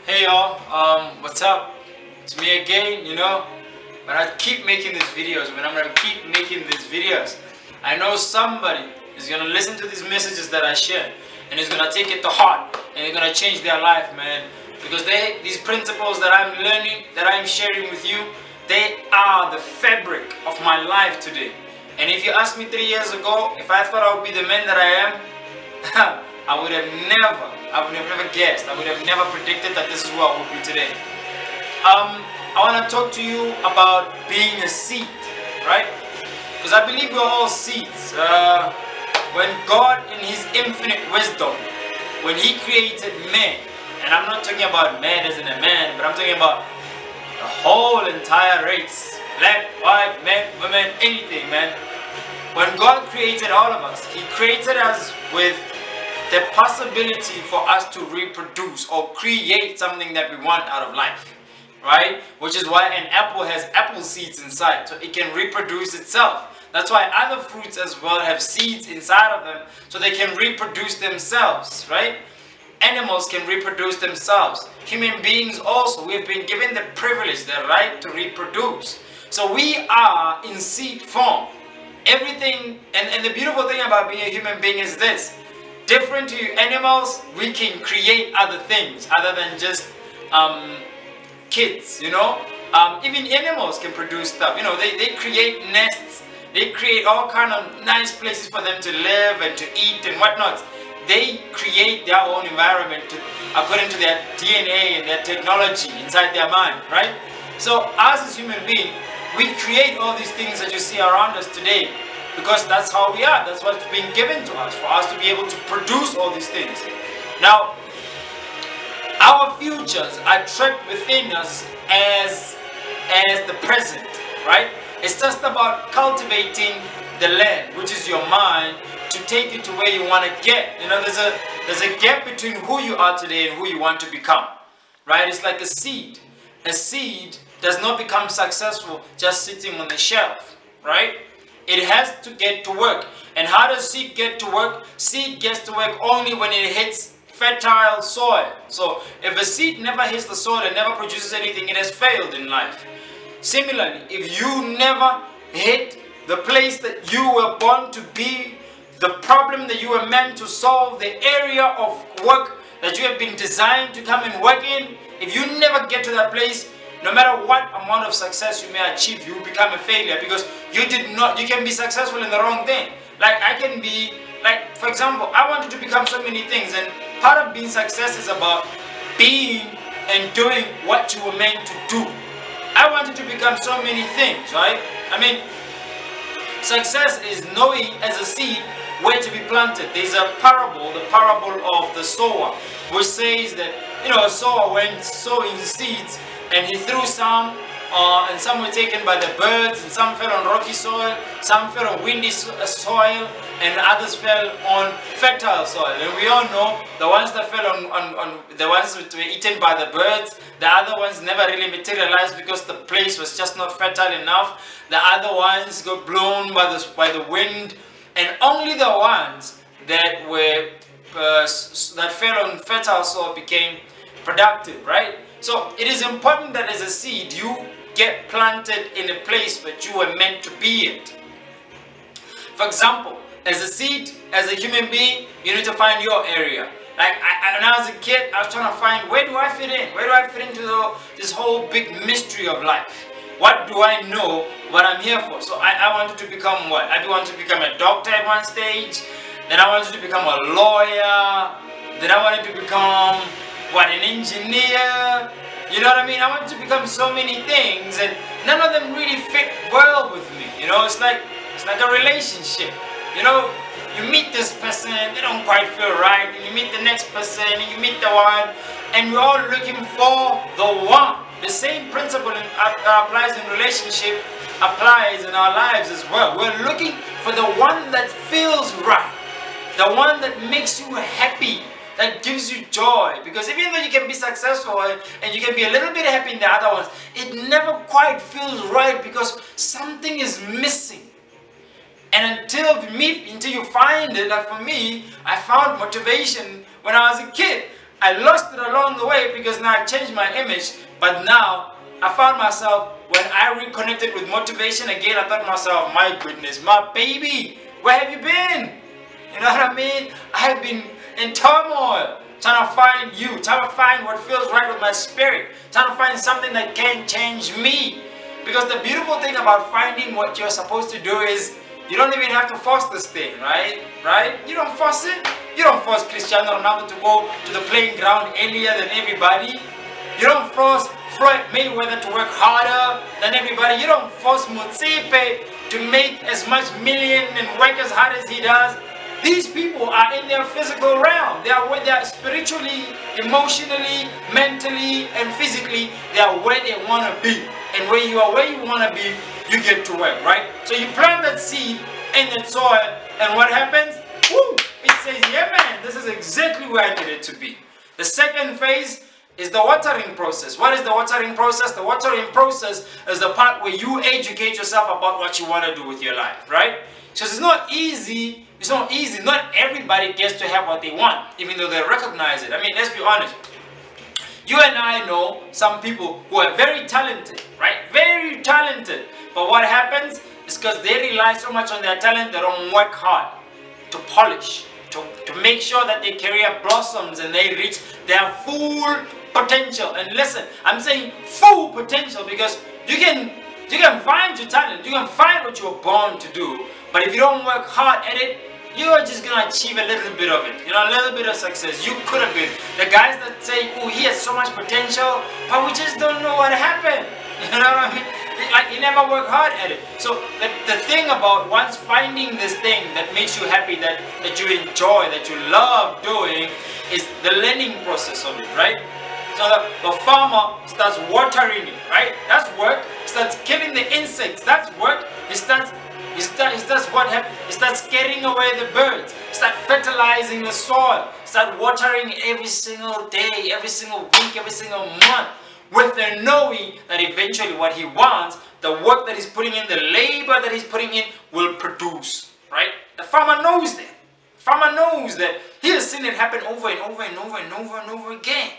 Hey y'all, what's up? It's me again, But I keep making these videos, man. I'm gonna keep making these videos. I know somebody is gonna listen to these messages that I share and is gonna take it to heart and it's gonna change their life, man. Because these principles that I'm learning, that I'm sharing with you, they are the fabric of my life today. And if you asked me 3 years ago if I thought I would be the man that I am, I would have never guessed. I would have never predicted that this is what I would be today. I want to talk to you about being a seed, right? Because I believe we're all seeds. When God, in His infinite wisdom, when He created man, and I'm not talking about man as in a man, but I'm talking about the whole entire race, black, white, men, women, anything, man. When God created all of us, He created us with the possibility for us to reproduce or create something that we want out of life, right? Which is why an apple has apple seeds inside, so it can reproduce itself. That's why other fruits as well have seeds inside of them, so they can reproduce themselves, right? Animals can reproduce themselves. Human beings also, we've been given the privilege, the right to reproduce. So we are in seed form. Everything, and the beautiful thing about being a human being is this: different to animals, we can create other things other than just kids, even animals can produce stuff. They create nests, they create all kind of nice places for them to live and to eat and whatnot. They create their own environment according to their DNA and their technology inside their mind, right? So us as human beings, we create all these things that you see around us today because that's how we are. That's what's been given to us, for us to be able to produce all these things. Now, our futures are trapped within us as the present, right? It's just about cultivating the land, which is your mind, to take you to where you want to get. There's a gap between who you are today and who you want to become, right? It's like a seed. A seed does not become successful just sitting on the shelf, right? It has to get to work. And how does seed get to work? Seed gets to work only when it hits fertile soil. So if a seed never hits the soil and never produces anything, it has failed in life. Similarly, if you never hit the place that you were born to be, the problem that you were meant to solve, the area of work that you have been designed to come and work in, if you never get to that place, no matter what amount of success you may achieve, you become a failure because you can be successful in the wrong thing. For example, I wanted to become so many things, and part of being success is about being and doing what you were meant to do. I wanted to become so many things, right? Success is knowing as a seed where to be planted. There's a parable, the parable of the sower, which says that, a sower went sowing seeds, and he threw some, and some were taken by the birds, and some fell on rocky soil, some fell on windy soil, and others fell on fertile soil. And we all know the ones that fell on the ones that were eaten by the birds, the other ones never really materialized because the place was just not fertile enough. The other ones got blown by the wind, and only the ones that were that fell on fertile soil became productive, right? So it is important that as a seed you get planted in a place that you were meant to be in. For example, as a seed, as a human being, you need to find your area. When I was a kid, I was trying to find, where do I fit in? Where do I fit into this whole big mystery of life? What do I know what I'm here for? So I wanted to become what? I wanted to become a doctor at one stage. Then I wanted to become a lawyer. Then I wanted to become an engineer. You know what I mean? I wanted to become so many things, and none of them really fit well with me. It's like a relationship. You meet this person, they don't quite feel right, and you meet the next person, and you meet the one, and we're all looking for the one. The same principle applies in relationship, applies in our lives as well. We're looking for the one that feels right, the one that makes you happy, that gives you joy. Because even though you can be successful and you can be a little bit happy in the other ones, it never quite feels right because something is missing. And until you find it, like for me, I found motivation when I was a kid. I lost it along the way because now I changed my image. But now I found myself, when I reconnected with motivation again, I thought to myself, my goodness, my baby, where have you been? You know what I mean? I have been in turmoil, trying to find you, trying to find what feels right with my spirit, trying to find something that can change me. Because the beautiful thing about finding what you're supposed to do is you don't even have to force this thing, right? You don't force it. You don't force Cristiano Ronaldo to go to the playing ground earlier than everybody. You don't force Floyd Mayweather to work harder than everybody. You don't force Mutsipe to make as much million and work as hard as he does. These people are in their physical realm. They are where they are spiritually, emotionally, mentally, and physically. They are where they want to be. And when you are where you want to be, you get to work, right? So you plant that seed in that soil, and what happens? Woo! It says, yeah man, this is exactly where I needed to be. The second phase is the watering process. What is the watering process? The watering process is the part where you educate yourself about what you want to do with your life, right? So it's not easy. It's not easy. Not everybody gets to have what they want, even though they recognize it. I mean, let's be honest. You and I know some people who are very talented, right? Very talented. But what happens is because they rely so much on their talent, they don't work hard to polish, to make sure that their career blossoms and they reach their full potential. And listen, I'm saying full potential because you can find your talent, you can find what you're born to do, but if you don't work hard at it, you're just gonna achieve a little bit of it, you know, a little bit of success. You could have been the guys that say, oh, he has so much potential, but we just don't know what happened. You know what I mean? Like, you never work hard at it. So the thing about once finding this thing that makes you happy, that you enjoy, that you love doing, is the learning process of it, right? So the farmer starts watering it, right? That's work. He starts killing the insects. That's work. He starts what happens? He starts scaring away the birds. Start fertilizing the soil. Start watering every single day, every single week, every single month, with the knowing that eventually what he wants, the work that he's putting in, the labor that he's putting in, will produce, right? The farmer knows that. Farmer knows that. He has seen it happen over and over and over and over and over again,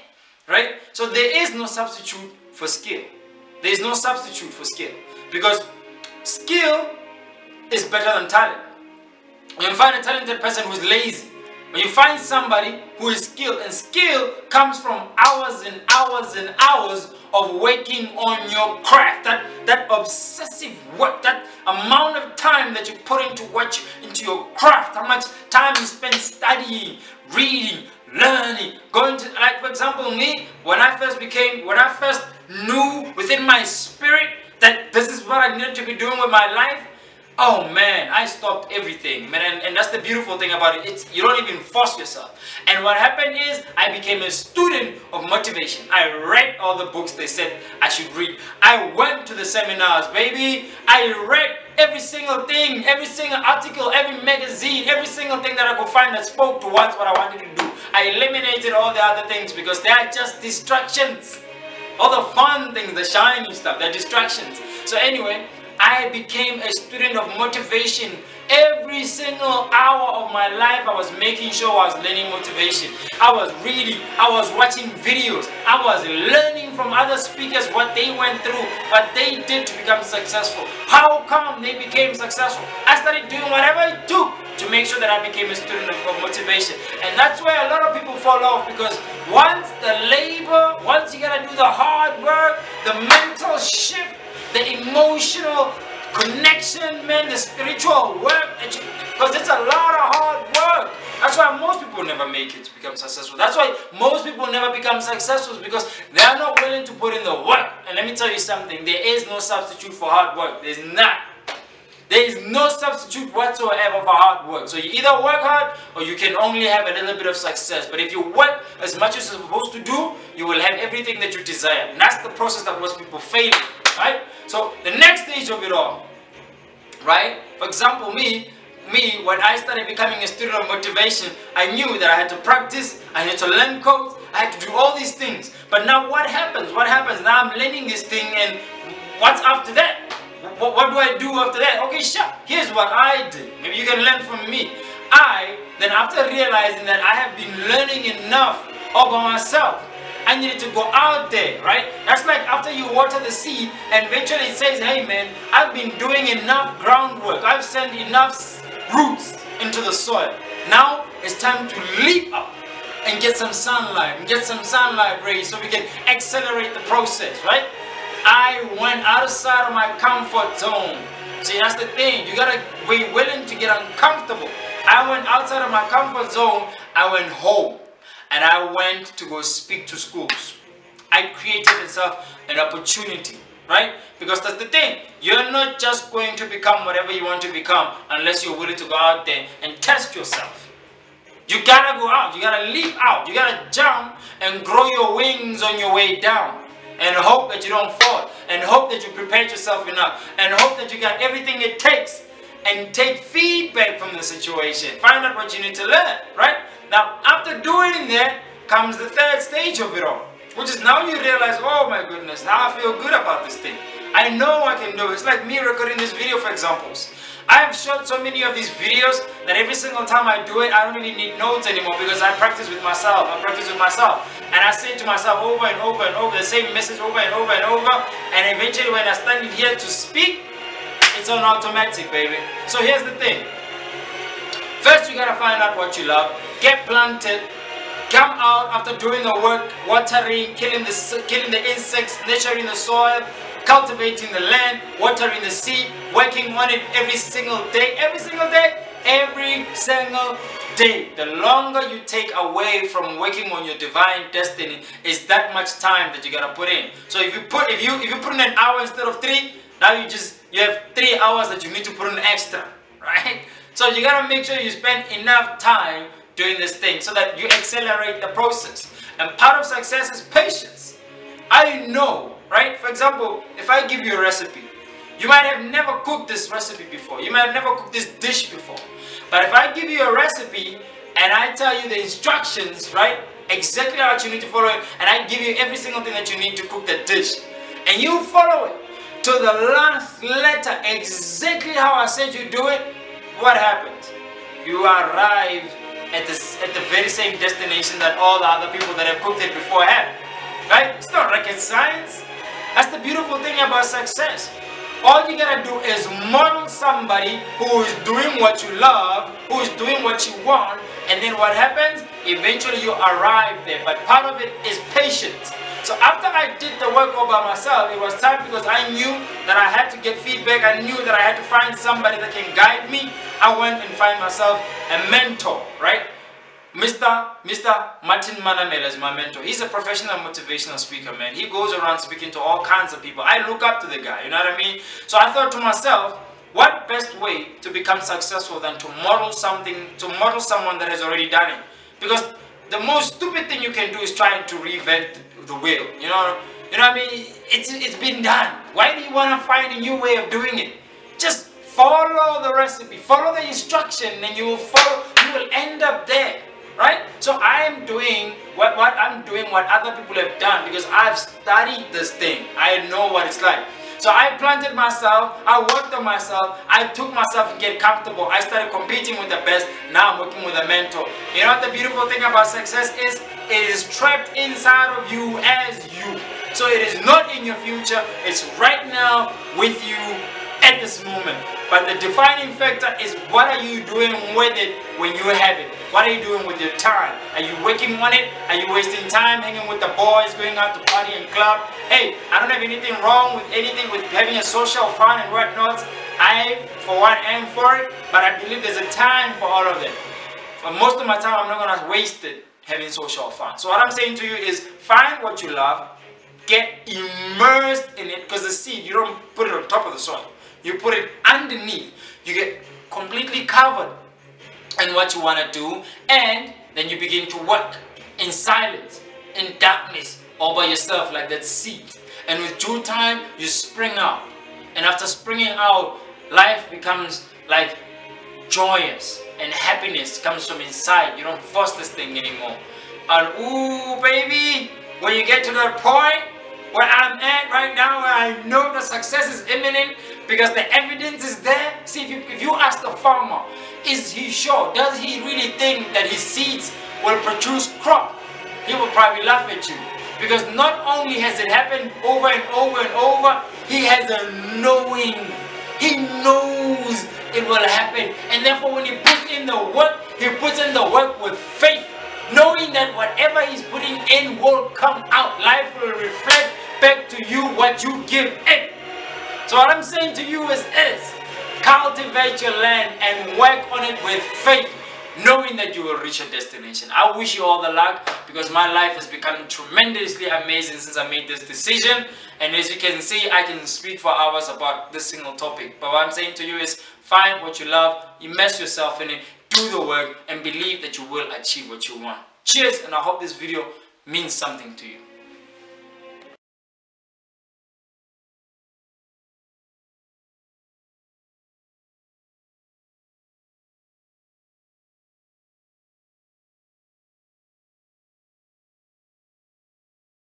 right? So there is no substitute for skill. There is no substitute for skill, because skill is better than talent. When you find a talented person who's lazy, when you find somebody who is skilled, and skill comes from hours and hours and hours of working on your craft, that obsessive work, that amount of time that you put into your craft, how much time you spend studying, reading, learning, going to, like for example me, when I first knew within my spirit that this is what I needed to be doing with my life, oh man, I stopped everything, man. And that's the beautiful thing about it. You don't even force yourself. And what happened is I became a student of motivation. I read all the books they said I should read. I went to the seminars, baby. I read every single thing, every single article, every magazine, every single thing that I could find that spoke towards what I wanted to do. I eliminated all the other things because they are just distractions. All the fun things, the shiny stuff, they're distractions. So anyway, I became a student of motivation. Every single hour of my life, I was making sure I was learning motivation. I was reading, I was watching videos, I was learning from other speakers what they went through, what they did to become successful. How come they became successful? I started doing whatever it took to make sure that I became a student of motivation. And that's where a lot of people fall off, because once you gotta do the hard work, the mental shift, the emotional connection, man, the spiritual work, because it's a lot of hard work. That's why most people never make it to become successful. That's why most people never become successful, because they are not willing to put in the work. And let me tell you something, there is no substitute for hard work. There's not. There is no substitute whatsoever for hard work. So you either work hard or you can only have a little bit of success. But if you work as much as you're supposed to do, you will have everything that you desire. And that's the process that most people fail in, right? So the next stage of it all, right? For example, me, when I started becoming a student of motivation, I knew that I had to practice, I had to learn codes, I had to do all these things. But now what happens? What happens? Now I'm learning this thing, and what's after that? What do I do after that? Okay, sure. Here's what I did. Maybe you can learn from me. Then after realizing that I have been learning enough all by myself. I needed to go out there, right? That's like after you water the seed and eventually it says, hey man, I've been doing enough groundwork. I've sent enough roots into the soil. Now it's time to leap up and get some sunlight rays so we can accelerate the process, right? I went outside of my comfort zone. See, that's the thing. You gotta be willing to get uncomfortable. I went outside of my comfort zone. I went home. And I went to go speak to schools. I created myself an opportunity, right? Because that's the thing. You're not just going to become whatever you want to become unless you're willing to go out there and test yourself. You gotta go out. You gotta leap out. You gotta jump and grow your wings on your way down. And hope that you don't fall. And hope that you prepared yourself enough. And hope that you got everything it takes. And take feedback from the situation. Find out what you need to learn, right? Now, after doing that comes the third stage of it all, which is now you realize, oh my goodness, now I feel good about this thing. I know I can do it. It's like me recording this video, for examples. I have shot so many of these videos that every single time I do it, I don't really need notes anymore because I practice with myself. And I say to myself over and over and over the same message over and over and over. And eventually when I stand here to speak, it's on automatic, baby. So here's the thing. First, you gotta find out what you love. Get planted. Come out after doing the work, watering, killing the insects, nurturing the soil, cultivating the land, watering the seed, working on it every single day. Every single day. Every single day. The longer you take away from working on your divine destiny, is that much time that you gotta put in. So if you put in an hour instead of 3, now you have 3 hours that you need to put in extra, right? So you gotta make sure you spend enough time doing this thing so that you accelerate the process. And part of success is patience. I know, right? For example, if I give you a recipe, you might have never cooked this recipe before. You might have never cooked this dish before. But if I give you a recipe and I tell you the instructions, right? Exactly how you need to follow it, and I give you every single thing that you need to cook the dish, and you follow it to the last letter, exactly how I said you do it, what happens? You arrive at the very same destination that all the other people that have cooked it before had. Right? It's not rocket science. That's the beautiful thing about success. All you gotta do is model somebody who is doing what you love, who is doing what you want, and then what happens? Eventually you arrive there. But part of it is patience. So after I did the work all by myself, it was time because I knew that I had to get feedback. I knew that I had to find somebody that can guide me. I went and find myself a mentor, right? Mr. Martin Manamela is my mentor. He's a professional motivational speaker, man. He goes around speaking to all kinds of people. I look up to the guy, you know what I mean? So I thought to myself, what best way to become successful than to model someone that has already done it? Because the most stupid thing you can do is trying to reinvent the wheel. You know what I mean? It's been done. Why do you want to find a new way of doing it? Just follow the recipe, follow the instruction, and you will end up there, right? So I am doing what other people have done because I've studied this thing. I know what it's like. So I planted myself, I worked on myself, I took myself and get comfortable. I started competing with the best. Now I'm working with a mentor. You know what the beautiful thing about success is? It is trapped inside of you as you. So it is not in your future, it's right now with you at this moment. But the defining factor is what are you doing with it when you have it? What are you doing with your time? Are you working on it? Are you wasting time hanging with the boys, going out to party and club? Hey, I don't have anything wrong with having a social fun and whatnot. I, for one, am for it, but I believe there's a time for all of it. For most of my time, I'm not going to waste it having social fun. So what I'm saying to you is find what you love, get immersed in it, because the seed, you don't put it on top of the soil. You put it underneath. You get completely covered in what you want to do, and then you begin to work in silence, in darkness, all by yourself like that seed. And with due time, you spring out. And after springing out, life becomes like joyous, and happiness comes from inside. You don't force this thing anymore. And ooh, baby, when you get to that point where I'm at right now, where I know the success is imminent, because the evidence is there. See, if you ask the farmer, is he sure? Does he really think that his seeds will produce crop? he will probably laugh at you. Because not only has it happened over and over and over, he has a knowing. He knows it will happen. And therefore when he puts in the work, he puts in the work with faith, knowing that whatever he's putting in will come out. Life will reflect back to you what you give it. So what I'm saying to you is this: cultivate your land and work on it with faith, knowing that you will reach your destination. I wish you all the luck, because my life has become tremendously amazing since I made this decision. And as you can see, I can speak for hours about this single topic. But what I'm saying to you is, find what you love, immerse yourself in it, do the work, and believe that you will achieve what you want. Cheers, and I hope this video means something to you.